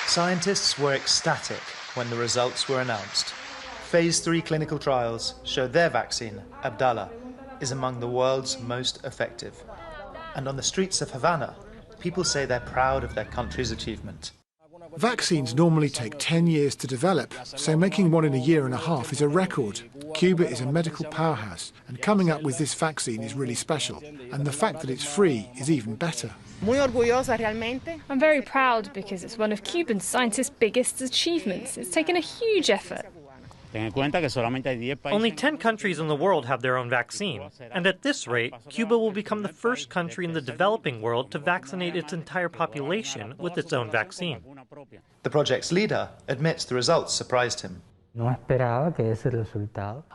Scientists were ecstatic when the results were announced. Phase 3 clinical trials show their vaccine, Abdala, is among the world's most effective. And on the streets of Havana, people say they're proud of their country's achievement. Vaccines normally take 10 years to develop, so making one in a year and a half is a record. Cuba is a medical powerhouse, and coming up with this vaccine is really special. And the fact that it's free is even better. I'm very proud because it's one of Cuban scientists' biggest achievements. It's taken a huge effort. Only 10 countries in the world have their own vaccine, and at this rate, Cuba will become the first country in the developing world to vaccinate its entire population with its own vaccine. The project's leader admits the results surprised him.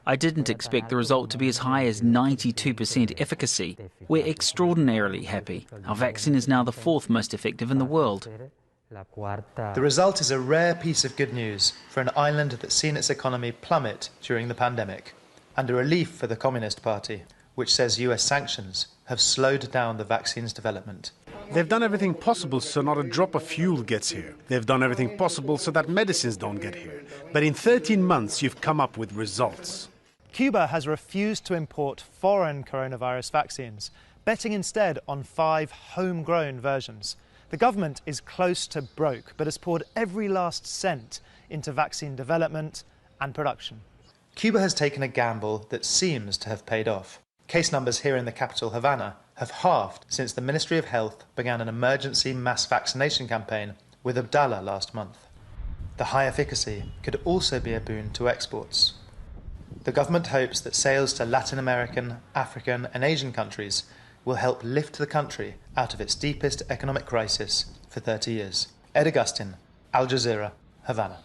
I didn't expect the result to be as high as 92% efficacy. We're extraordinarily happy. Our vaccine is now the 4th most effective in the world. The result is a rare piece of good news for an island that's seen its economy plummet during the pandemic, and a relief for the Communist Party, which says US sanctions have slowed down the vaccine's development. They've done everything possible so not a drop of fuel gets here. They've done everything possible so that medicines don't get here. But in 13 months, you've come up with results. Cuba has refused to import foreign coronavirus vaccines, betting instead on 5 homegrown versions. The government is close to broke, but has poured every last cent into vaccine development and production. Cuba has taken a gamble that seems to have paid off. Case numbers here in the capital, Havana, have halved since the Ministry of Health began an emergency mass vaccination campaign with Abdala last month. The high efficacy could also be a boon to exports. The government hopes that sales to Latin American, African and Asian countries will help lift the country out of its deepest economic crisis for 30 years. Ed Augustin, Al Jazeera, Havana.